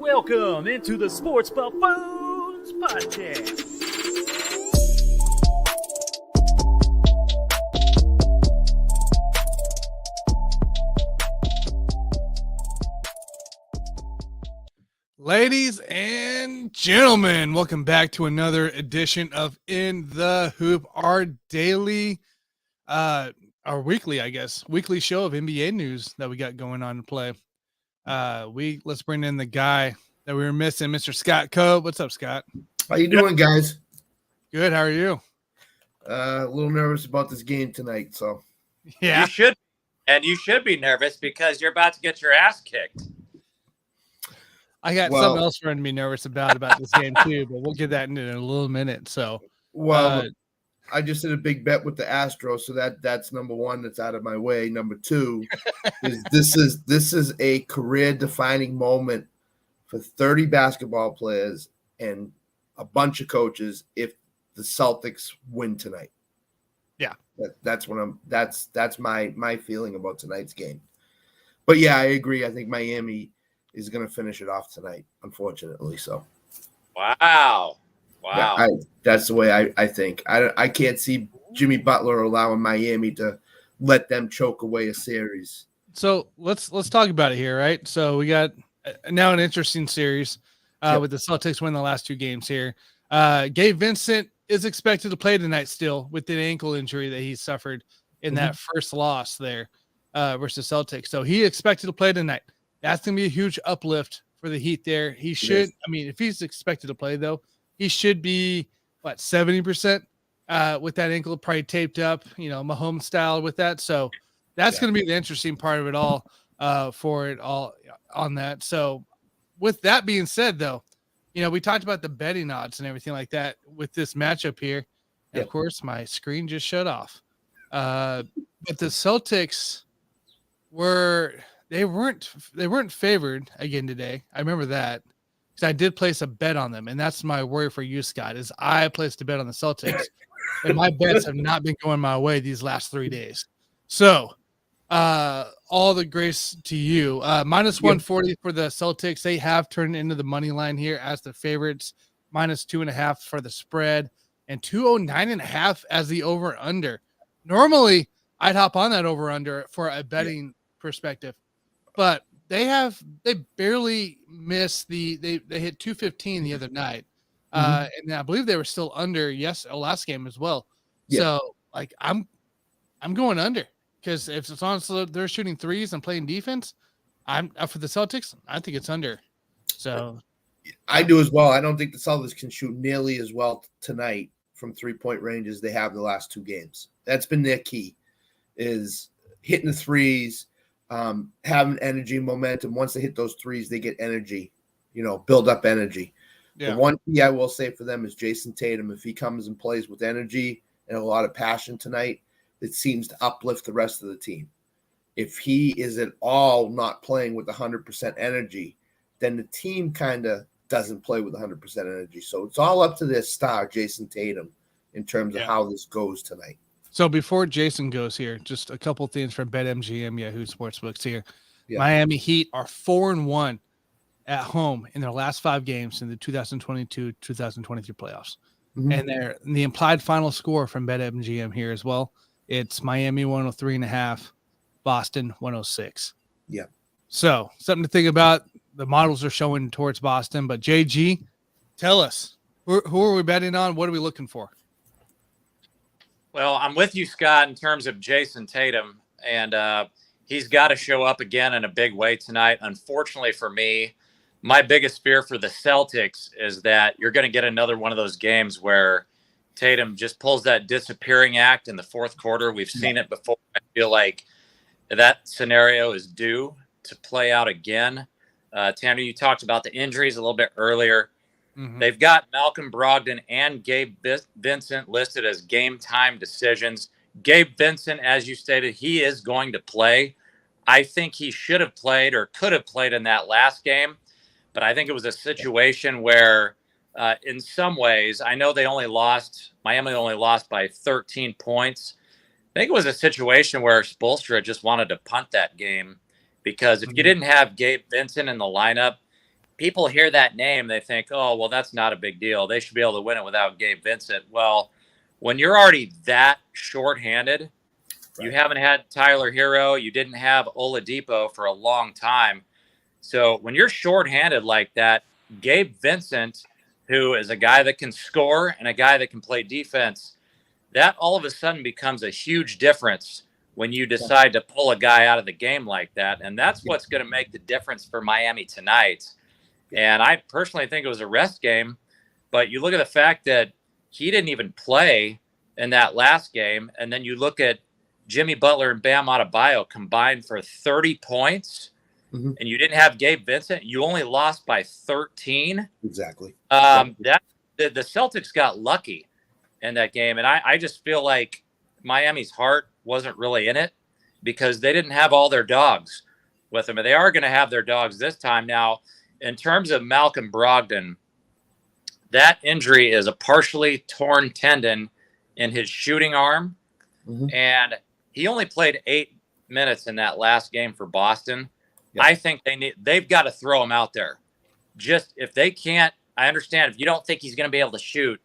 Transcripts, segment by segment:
Welcome into the Sports Buffoons Podcast. Ladies and gentlemen, welcome back to another edition of In the Hoop, our daily, our weekly, weekly show of NBA news that we got going on to play. Let's bring in the guy that we were missing, Mr. Scott Coe. What's up, Scott? How you doing, guys? Good. How are you? A little nervous about this game tonight. So yeah, you should be nervous because you're about to get your ass kicked. I got something else for him to be nervous about this game too, but we'll get that in a little minute. So, I just did a big bet with the Astros, so that's number one. That's out of my way. Number two is this is a career-defining moment for 30 basketball players and a bunch of coaches if the Celtics win tonight. Yeah, that's my feeling about tonight's game. But yeah, I agree. I think Miami is going to finish it off tonight, unfortunately. So, wow. Yeah, that's the way I think. I can't see Jimmy Butler allowing Miami to let them choke away a series. So let's talk about it here, right? So we got now an interesting series with the Celtics winning the last two games here. Gabe Vincent is expected to play tonight still with the ankle injury that he suffered in that first loss there versus Celtics. So he expected to play tonight. That's going to be a huge uplift for the Heat there. He should, I mean, if he's expected to play, though, he should be, 70% with that ankle probably taped up, Mahomes style with that. So that's going to be the interesting part of it all for it all on that. So with that being said, though, we talked about the betting odds and everything like that with this matchup here. And of course, my screen just shut off. But the Celtics They weren't favored again today. I remember that because I did place a bet on them, and that's my worry for you, Scott. Is I placed a bet on the Celtics, and my bets have not been going my way these last 3 days. So, all the grace to you. Minus 140 for the Celtics. They have turned into the money line here as the favorites. Minus 2.5 for the spread, and 209.5 as the over under. Normally, I'd hop on that over under for a betting perspective. But they barely missed they hit 215 the other night. And I believe they were still under last game as well. Yeah. So I'm going under because if it's honestly they're shooting threes and playing defense, I'm for the Celtics, I think it's under. So I do as well. I don't think the Celtics can shoot nearly as well tonight from 3-point range as they have the last two games. That's been their key, is hitting the threes. Having energy and momentum. Once they hit those threes, they get energy, build up energy. Yeah. The one key I will say for them is Jason Tatum. If he comes and plays with energy and a lot of passion tonight, it seems to uplift the rest of the team. If he is at all not playing with 100% energy, then the team kind of doesn't play with 100% energy. So it's all up to their star, Jason Tatum, in terms of how this goes tonight. So before Jason goes here, just a couple things from BetMGM, Yahoo Sportsbooks here. Yeah. Miami Heat are 4-1 at home in their last 5 games in the 2022-2023 playoffs. And the implied final score from BetMGM here as well, it's Miami 103.5, Boston 106. Yeah. So something to think about. The models are showing towards Boston, but JG, tell us, who are we betting on? What are we looking for? Well, I'm with you, Scott, in terms of Jason Tatum, and he's got to show up again in a big way tonight. Unfortunately for me, my biggest fear for the Celtics is that you're going to get another one of those games where Tatum just pulls that disappearing act in the fourth quarter. We've seen it before. I feel like that scenario is due to play out again. Tanner, you talked about the injuries a little bit earlier. They've got Malcolm Brogdon and Gabe Vincent listed as game time decisions. Gabe Vincent, as you stated, he is going to play. I think he should have played or could have played in that last game, but I think it was a situation where in some ways, I know Miami only lost by 13 points. I think it was a situation where Spoelstra just wanted to punt that game because if you didn't have Gabe Vincent in the lineup, people hear that name, they think, oh, well, that's not a big deal. They should be able to win it without Gabe Vincent. Well, when you're already that shorthanded, you haven't had Tyler Hero, you didn't have Oladipo for a long time. So when you're shorthanded like that, Gabe Vincent, who is a guy that can score and a guy that can play defense, that all of a sudden becomes a huge difference when you decide to pull a guy out of the game like that. And that's what's going to make the difference for Miami tonight. And I personally think it was a rest game, but you look at the fact that he didn't even play in that last game. And then you look at Jimmy Butler and Bam Adebayo combined for 30 points, and you didn't have Gabe Vincent. You only lost by 13. Exactly. That the Celtics got lucky in that game. And I just feel like Miami's heart wasn't really in it because they didn't have all their dogs with them. And they are going to have their dogs this time. Now, in terms of Malcolm Brogdon, that injury is a partially torn tendon in his shooting arm. And he only played 8 minutes in that last game for Boston. I think they've got to throw him out there. Just if they can't, I understand if you don't think he's going to be able to shoot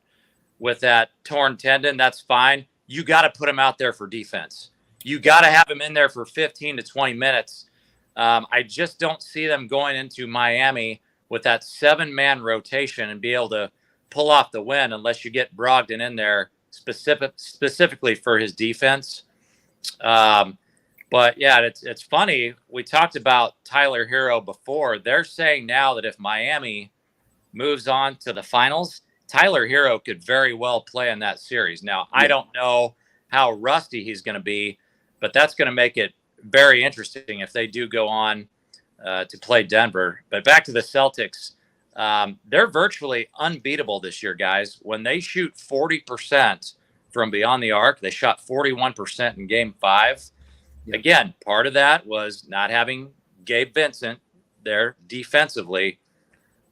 with that torn tendon, that's fine. You got to put him out there for defense. You got to have him in there for 15 to 20 minutes. I just don't see them going into Miami with that 7-man rotation and be able to pull off the win unless you get Brogdon in there specifically for his defense. But yeah, it's funny. We talked about Tyler Hero before. They're saying now that if Miami moves on to the finals, Tyler Hero could very well play in that series. Now, I don't know how rusty he's going to be, but that's going to make it very interesting if they do go on to play Denver. But back to the Celtics, they're virtually unbeatable this year, guys. When they shoot 40% from beyond the arc, they shot 41% in Game 5. Again, part of that was not having Gabe Vincent there defensively.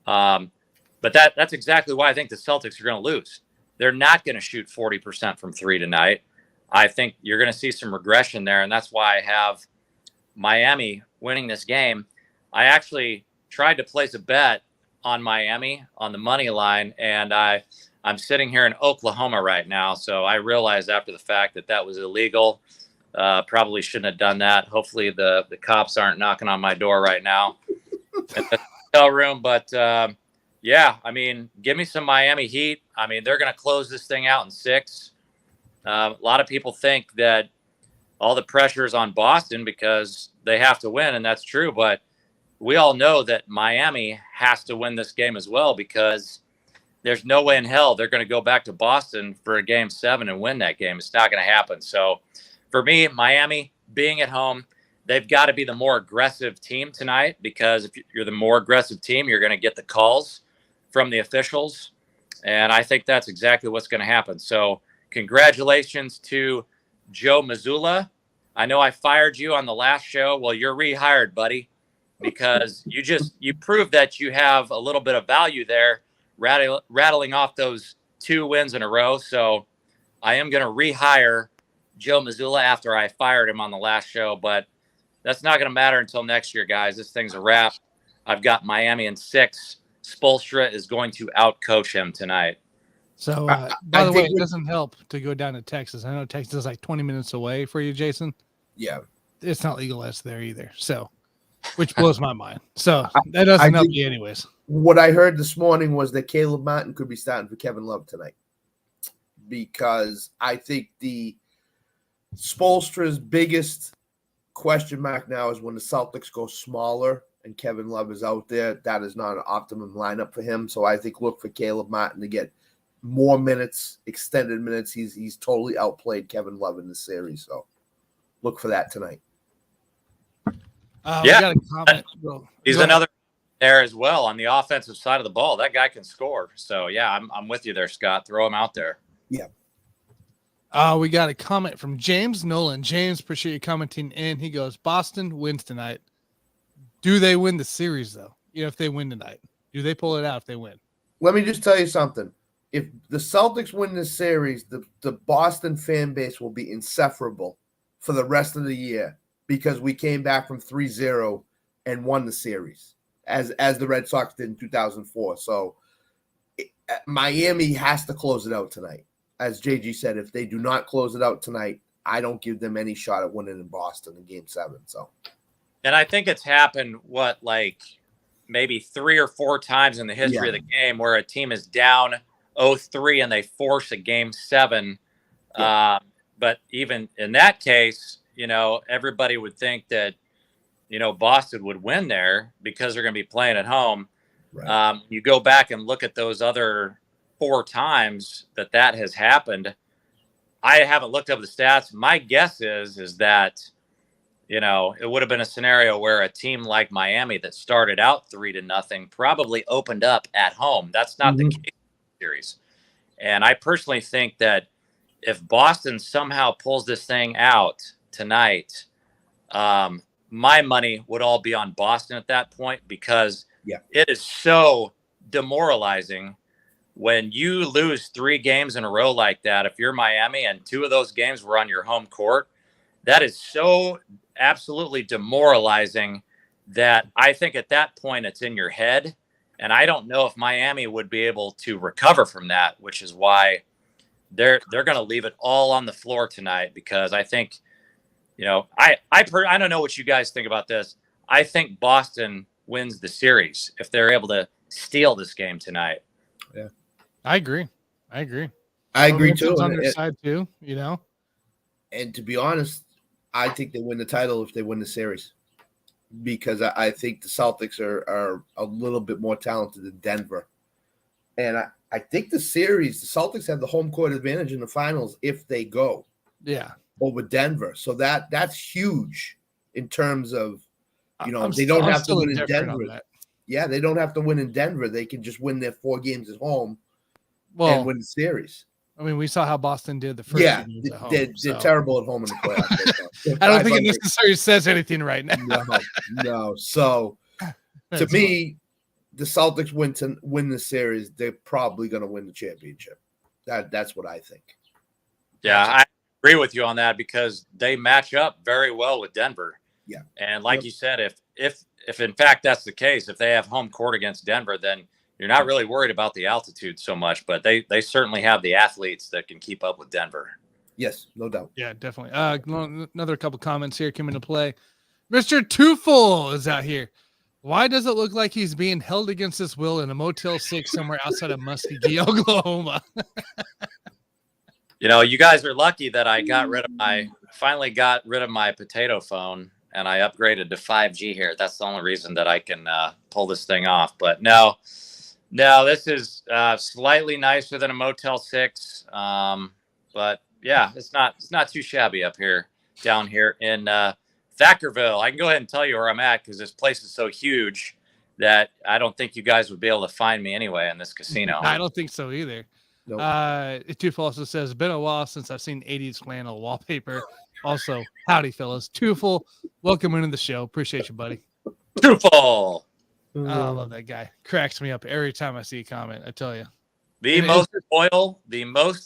But that's exactly why I think the Celtics are going to lose. They're not going to shoot 40% from 3 tonight. I think you're going to see some regression there, and that's why I have Miami winning this game. I actually tried to place a bet on Miami on the money line, and I'm sitting here in Oklahoma right now, so I realized after the fact that was illegal. Probably shouldn't have done that. Hopefully the cops aren't knocking on my door right now at the hotel room. But yeah, I mean, give me some Miami Heat. I mean, they're going to close this thing out in 6. A lot of people think that all the pressure is on Boston because they have to win, and that's true. But we all know that Miami has to win this game as well because there's no way in hell they're going to go back to Boston for a Game 7 and win that game. It's not going to happen. So for me, Miami being at home, they've got to be the more aggressive team tonight because if you're the more aggressive team, you're going to get the calls from the officials. And I think that's exactly what's going to happen. So congratulations to Joe Mazzulla. I know I fired you on the last show. Well, you're rehired, buddy, because you proved that you have a little bit of value there, rattling off those 2 wins in a row. So I am going to rehire Joe Mazzulla after I fired him on the last show, but that's not going to matter until next year, guys. This thing's a wrap. I've got Miami in 6. Spoelstra is going to outcoach him tonight. So, by the way, it doesn't help to go down to Texas. I know Texas is like 20 minutes away for you, Jason. Yeah. It's not legalized there either. So, which blows my mind. So, that doesn't help you anyways. What I heard this morning was that Caleb Martin could be starting for Kevin Love tonight because I think the Spoelstra's biggest question mark now is when the Celtics go smaller and Kevin Love is out there. That is not an optimum lineup for him. So I think look for Caleb Martin to get more minutes, extended minutes. He's totally outplayed Kevin Love in the series. So look for that tonight. We got a comment. He's another there as well on the offensive side of the ball. That guy can score. So yeah, I'm with you there, Scott. Throw him out there. Yeah. We got a comment from James Nolan. James, appreciate you commenting in. He goes, Boston wins tonight. Do they win the series, though? You know, if they win tonight, do they pull it out if they win? Let me just tell you something. If the Celtics win this series, the Boston fan base will be insufferable for the rest of the year because we came back from 3-0 and won the series. as the Red Sox did in 2004. So Miami has to close it out tonight. As JG said, if they do not close it out tonight, I don't give them any shot at winning in Boston in Game 7. So, and I think it's happened like maybe 3 or 4 times in the history of the game where a team is down 0-3 and they force a Game 7. Yeah. But even in that case, everybody would think that Boston would win there because they're going to be playing at home. Right. You go back and look at those other 4 times that has happened. I haven't looked up the stats. My guess is that, it would have been a scenario where a team like Miami that started out 3-0 probably opened up at home. That's not the case in the series. And I personally think that if Boston somehow pulls this thing out tonight, my money would all be on Boston at that point because it is so demoralizing when you lose 3 games in a row like that. If you're Miami and 2 of those games were on your home court, that is so absolutely demoralizing that I think at that point it's in your head. And I don't know if Miami would be able to recover from that, which is why they're going to leave it all on the floor tonight, because I think, I don't know what you guys think about this. I think Boston wins the series if they're able to steal this game tonight. Yeah. I agree too. On their side too, And to be honest, I think they win the title if they win the series, because I think the Celtics are a little bit more talented than Denver. And I think the series, the Celtics have the home court advantage in the finals if they go over Denver. So that's huge in terms of, they don't have to win in Denver. Yeah, they don't have to win in Denver. They can just win their 4 games at home and win the series. I mean, we saw how Boston did the first games at home. They're terrible at home in the playoffs. I don't think it necessarily says anything right now. No. So, to me, the Celtics win the series, they're probably going to win the championship. That's what I think. Yeah, I agree with you on that because they match up very well with Denver. Yeah. And like you said, if in fact that's the case, if they have home court against Denver, then you're not really worried about the altitude so much, but they certainly have the athletes that can keep up with Denver. Yes, no doubt. Yeah, definitely. Another couple comments here come into play. Mr. Twofull is out here. Why does it look like he's being held against his will in a Motel 6 somewhere outside of Muskogee, Oklahoma? You guys are lucky that I finally got rid of my potato phone and I upgraded to 5G here. That's the only reason that I can pull this thing off. But no, this is slightly nicer than a Motel 6. But yeah, it's not too shabby up here, down here in Thackerville. I can go ahead and tell you where I'm at because this place is so huge that I don't think you guys would be able to find me anyway in this casino. I don't think so either. Nope. Twofull also says, been a while since I've seen 80s flannel wallpaper. Also, howdy, fellas. Twofull, welcome into the show. Appreciate you, buddy. Twofull. Oh, I love that guy. Cracks me up every time I see a comment, I tell you. The most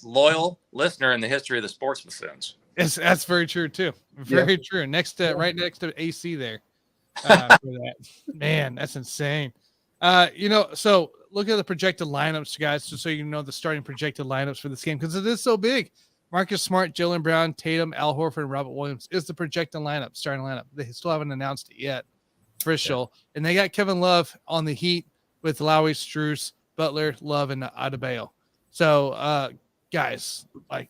loyal listener in the history of the Sports Buffoons. That's very true, too. Very true. Right next to AC there. For that. Man, that's insane. So look at the projected lineups, guys, just so you know the starting projected lineups for this game, because it is so big. Marcus Smart, Jaylen Brown, Tatum, Al Horford, and Robert Williams is the projected lineup, starting lineup. They still haven't announced it yet, official. Yeah. And they got Kevin Love on the Heat with Lowry, Strus, Butler, Love, and Adebayo. So, guys, let's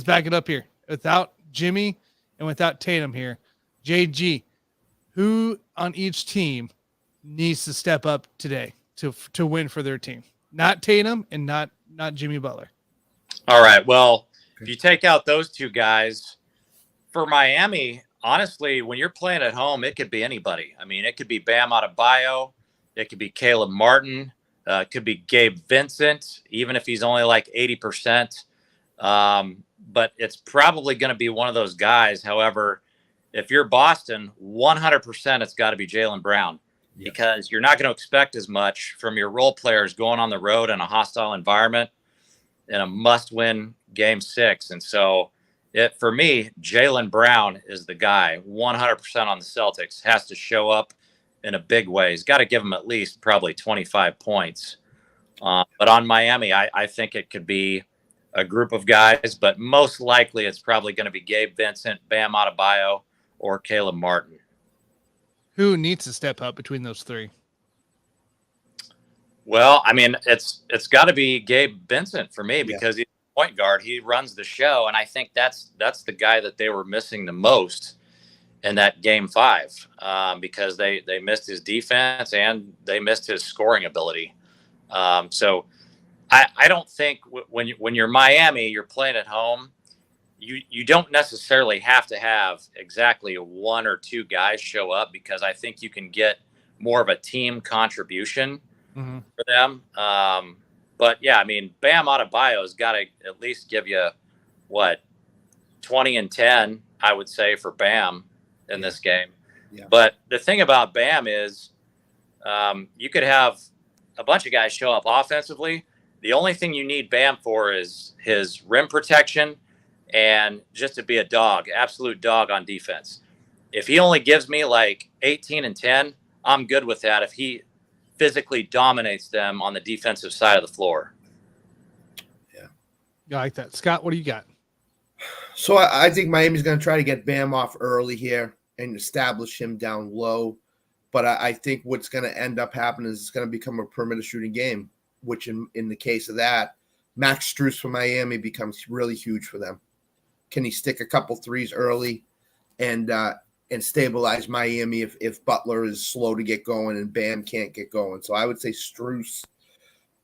back it up here. Without Jimmy and without Tatum here, JG, who on each team needs to step up today to win for their team? Not Tatum and not Jimmy Butler. All right. Well, if you take out those two guys, for Miami, honestly, when you're playing at home, it could be anybody. I mean, it could be Bam Adebayo. It could be Caleb Martin. It could be Gabe Vincent, even if he's only like 80%. But it's probably going to be one of those guys. However, if you're Boston, 100% it's got to be Jaylen Brown, because you're not going to expect as much from your role players going on the road in a hostile environment in a must-win Game 6. And so For me, Jaylen Brown is the guy. 100% on the Celtics. Has to show up in a big way. He's got to give him at least probably 25 points. But on Miami, I think it could be a group of guys, but most likely it's probably going to be Gabe Vincent, Bam Adebayo, or Caleb Martin. Who needs to step up between those three? Well, I mean, it's got to be Gabe Vincent for me because he's a point guard. He runs the show, and I think that's the guy that they were missing the most in that game 5 because they missed his defense and they missed his scoring ability. So I don't think when you're Miami, you're playing at home. You don't necessarily have to have exactly 1 or 2 guys show up because I think you can get more of a team contribution for them. But yeah, I mean, Bam Adebayo has got to at least give you 20 and 10, I would say, for Bam in this game. Yeah. But the thing about Bam is you could have a bunch of guys show up offensively. The only thing you need Bam for is his rim protection and just to be a dog, absolute dog on defense. If he only gives me like 18 and 10, I'm good with that if he physically dominates them on the defensive side of the floor. Yeah. I like that. Scott, what do you got? So I think Miami's going to try to get Bam off early here and establish him down low. But I think what's going to end up happening is it's going to become a perimeter shooting game, which in the case of that, Max Strus for Miami becomes really huge for them. Can he stick a couple threes early and stabilize Miami if Butler is slow to get going and Bam can't get going? So I would say Strus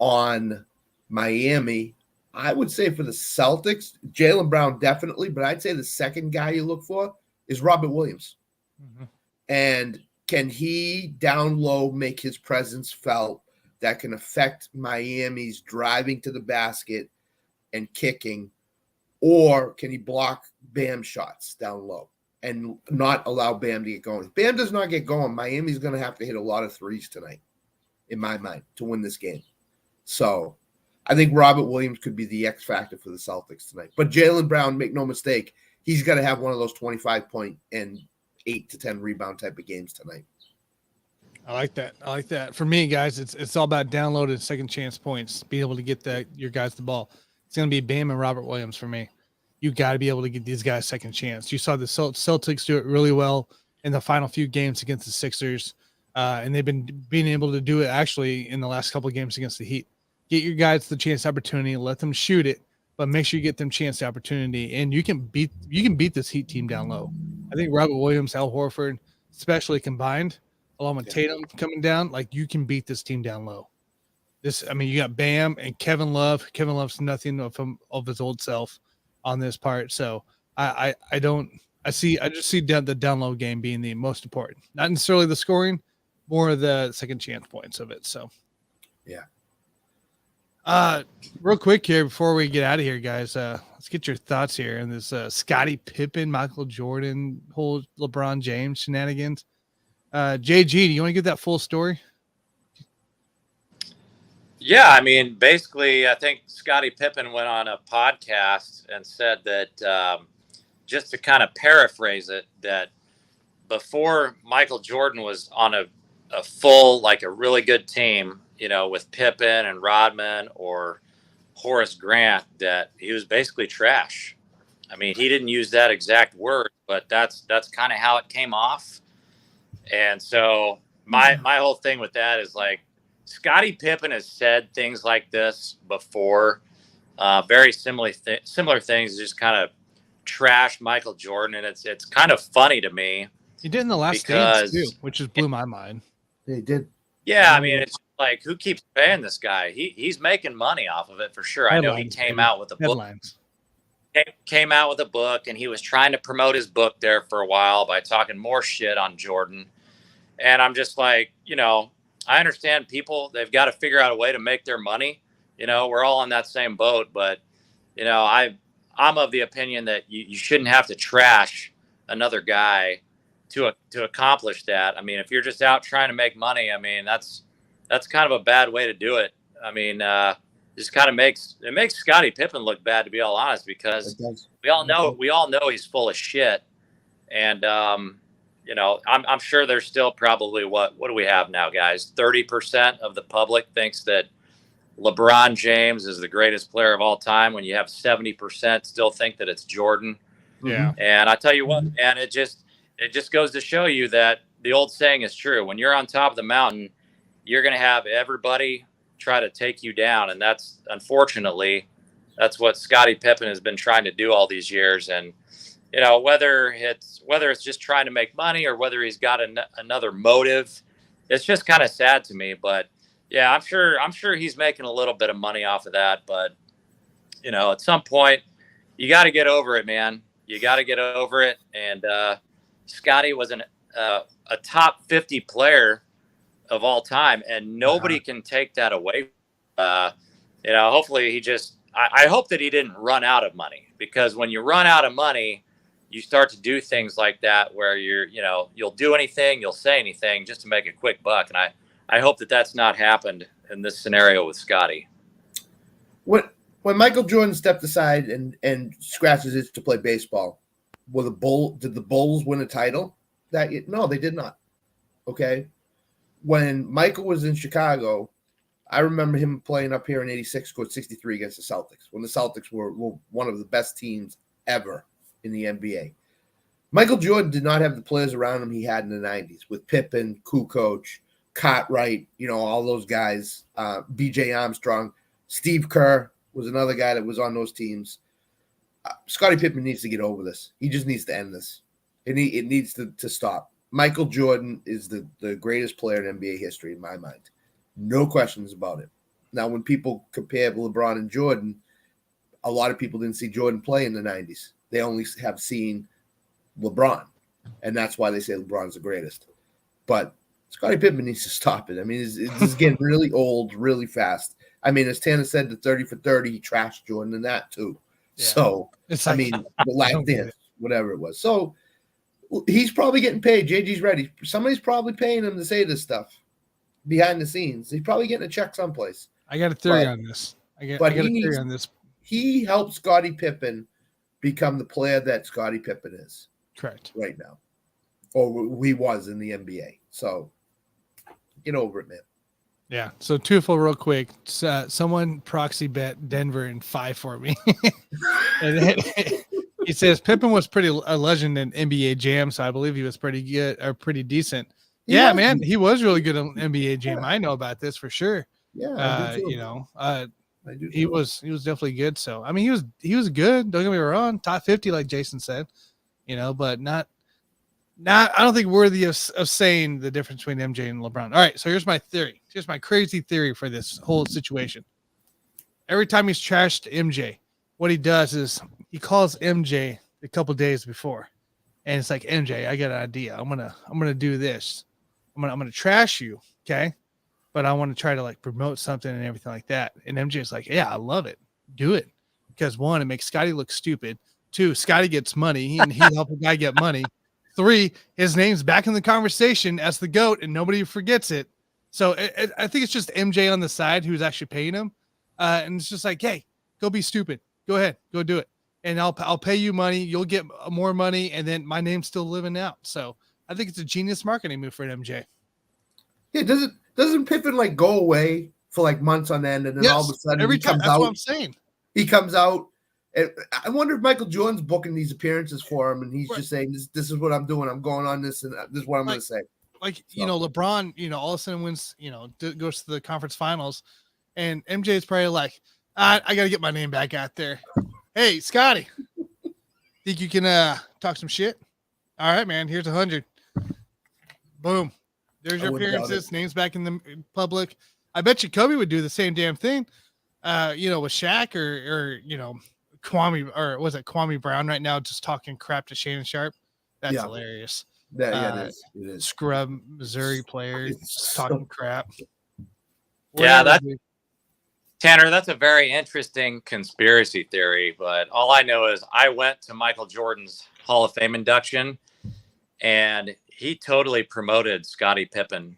on Miami. I would say for the Celtics, Jaylen Brown definitely, but I'd say the second guy you look for is Robert Williams. And can he down low make his presence felt that can affect Miami's driving to the basket and kicking, or can he block Bam shots down low and not allow Bam to get going? If Bam does not get going, Miami's going to have to hit a lot of threes tonight, in my mind, to win this game. So I think Robert Williams could be the X factor for the Celtics tonight. But Jaylen Brown, make no mistake, he's got to have one of those 25-point and 8 to 10 rebound type of games tonight. I like that. For me, guys, it's all about downloading second chance points, being able to get your guys the ball. It's going to be Bam and Robert Williams for me. You got to be able to get these guys second chance. You saw the Celtics do it really well in the final few games against the Sixers, and they've been being able to do it actually in the last couple of games against the Heat. Get your guys the chance opportunity, let them shoot it, but make sure you get them chance opportunity, and you can beat this Heat team down low. I think Robert Williams, Al Horford, especially combined, along with Tatum coming down, like you can beat this team down low. You got Bam and Kevin Love. Kevin Love's nothing of his old self on this part. So I just see the down low game being the most important. Not necessarily the scoring, more of the second chance points of it. So yeah. Real quick here before we get out of here, guys, let's get your thoughts here on this Scottie Pippen, Michael Jordan, whole LeBron James shenanigans. JG, do you want to get that full story? Yeah, I mean, basically, I think Scottie Pippen went on a podcast and said that, just to kind of paraphrase it, that before Michael Jordan was on a full, like a really good team, with Pippen and Rodman or Horace Grant, that he was basically trash. I mean, he didn't use that exact word, but that's kind of how it came off. And so my whole thing with that is like Scottie Pippen has said things like this before, very similar things, just kind of trash Michael Jordan, and it's kind of funny to me. He did in the last dance too, which just blew my mind. He did. Yeah, I mean, it's like, who keeps paying this guy? He's making money off of it for sure. Headlines, I know he came out with a book. Headlines. Came out with a book, and he was trying to promote his book there for a while by talking more shit on Jordan. And I'm just like, I understand people, they've got to figure out a way to make their money. We're all on that same boat, but, I'm of the opinion that you shouldn't have to trash another guy to accomplish that. I mean, if you're just out trying to make money, I mean, that's kind of a bad way to do it. I mean, just kind of makes Scottie Pippen look bad, to be all honest, because we all know he's full of shit. And I'm sure there's still probably what do we have now, guys? 30% of the public thinks that LeBron James is the greatest player of all time, when you have 70% still think that it's Jordan. Yeah. And I tell you what, man, it just goes to show you that the old saying is true. When you're on top of the mountain, you're going to have everybody try to take you down. And that's, unfortunately, that's what Scottie Pippen has been trying to do all these years. And, whether it's just trying to make money or whether he's got another motive, it's just kind of sad to me. But yeah, I'm sure he's making a little bit of money off of that. But, at some point, you got to get over it, man. You got to get over it. And Scottie was a top 50 player of all time, and nobody can take that away. Hopefully I hope that he didn't run out of money, because when you run out of money, you start to do things like that where you'll do anything, you'll say anything just to make a quick buck. And I hope that that's not happened in this scenario with Scottie. When Michael Jordan stepped aside and scratched his itch to play baseball, did the Bulls win a title that year? No, they did not. Okay. When Michael was in Chicago, I remember him playing up here in '86, scored 63 against the Celtics, when the Celtics were one of the best teams ever in the NBA. Michael Jordan did not have the players around him he had in the 90s with Pippen, Kukoc, Cartwright, all those guys, B.J. Armstrong, Steve Kerr was another guy that was on those teams. Scottie Pippen needs to get over this. He just needs to end this. It needs to stop. Michael Jordan is the greatest player in NBA history in my mind. No questions about it. Now, when people compare LeBron and Jordan, a lot of people didn't see Jordan play in the 90s. They only have seen LeBron, and that's why they say LeBron's the greatest. But Scottie Pippen needs to stop it. I mean, it's getting really old really fast. I mean, as Tanner said, the 30 for 30, he trashed Jordan in that too. Yeah. So, the last dance, whatever it was. So, he's probably getting paid. JG's ready. Somebody's probably paying him to say this stuff behind the scenes. He's probably getting a check someplace. I got a theory on this. I got a theory on this. He helped Scottie Pippen become the player that Scottie Pippen is. Correct. Right now. Or he was in the NBA. So, get over it, man. Yeah. So twofold real quick. Someone proxy bet Denver in 5 for me. And then he says Pippen was a legend in NBA Jam, so I believe he was pretty good or pretty decent. Yeah, man, he was really good in NBA Jam. I know about this for sure. Yeah, he was definitely good. So I mean, he was good. Don't get me wrong, top 50, like Jason said. But not. I don't think worthy of saying the difference between MJ and LeBron. All right, so here's my theory. Here's my crazy theory for this whole situation. Every time he's trashed MJ, what he does is he calls MJ a couple days before, and it's like, MJ, I got an idea. I'm gonna do this. I'm gonna trash you, okay? But I want to try to like promote something and everything like that. And MJ's like, yeah, I love it. Do it. Because 1, it makes Scottie look stupid. 2, Scottie gets money and he helped a guy get money. 3, his name's back in the conversation as the GOAT and nobody forgets it. So I think it's just MJ on the side who's actually paying him. And it's just like, hey, go be stupid. Go ahead, go do it. And I'll pay you money. You'll get more money. And then my name's still living out. So I think it's a genius marketing move for an MJ. Yeah, doesn't Pippen like go away for like months on end, and then all of a sudden every time, comes that's out? What I'm saying. He comes out, and I wonder if Michael Jordan's booking these appearances for him, and he's just saying, "This is what I'm doing. I'm going on this, and this is what I'm going to say." Like LeBron, all of a sudden wins, goes to the conference finals, and MJ is probably like, I got to get my name back out there. Hey, Scottie, think you can talk some shit? All right, man. Here's 100. Boom. There's your appearances. Names back in the public. I bet you Kobe would do the same damn thing. With Shaq or Kwame, or was it Kwame Brown right now just talking crap to Shannon Sharp? That's hilarious. It is. Scrub Missouri player talking crap. Yeah, Tanner, that's a very interesting conspiracy theory, but all I know is I went to Michael Jordan's Hall of Fame induction, and he totally promoted Scottie Pippen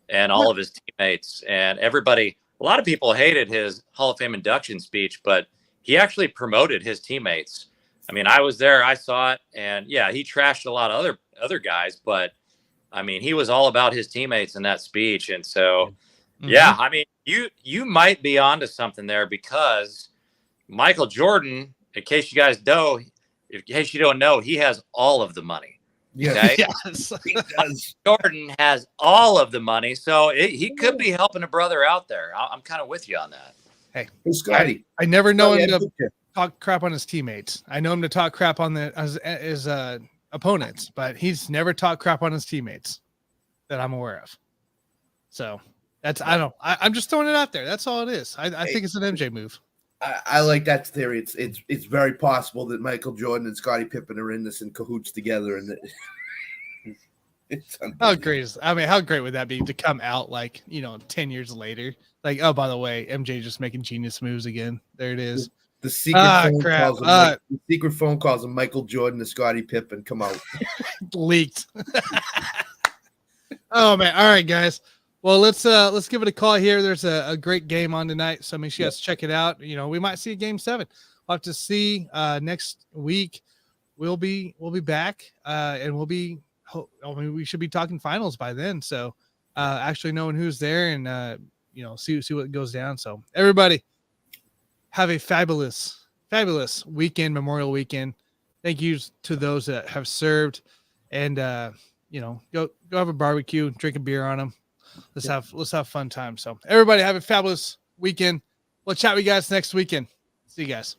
and all of his teammates, and everybody a lot of people hated his Hall of Fame induction speech, but he actually promoted his teammates. I mean, I was there, I saw it, and yeah, he trashed a lot of other guys, but I mean, he was all about his teammates in that speech. And so, yeah, I mean, you might be onto something there, because Michael Jordan, in case you guys know, in case you don't know, he has all of the money. Yeah. Okay? Yes. He does. Jordan has all of the money, so he could be helping a brother out there. I'm kind of with you on that. Hey, Scotty. I never know him Scotty, to talk crap on his teammates. I know him to talk crap on his opponents, but he's never talked crap on his teammates that I'm aware of. So I'm just throwing it out there. That's all it is. I think it's an MJ move. I like that theory. It's very possible that Michael Jordan and Scottie Pippen are in this in cahoots together, and it's how great would that be to come out 10 years later? Like, oh, by the way, MJ just making genius moves again. There it is. The secret phone calls of Michael Jordan and Scottie Pippen come out. Leaked. Oh man. All right, guys. Well, let's give it a call here. There's a great game on tonight, so make sure you guys check it out. We might see a game 7. We'll have to see. Next week we'll be back, and we should be talking finals by then. So actually knowing who's there and see what goes down. So everybody have a fabulous weekend, Memorial Weekend. Thank you to those that have served, and go have a barbecue, drink a beer on them. Let's have fun time. So everybody have a fabulous weekend. We'll chat with you guys next weekend. See you guys.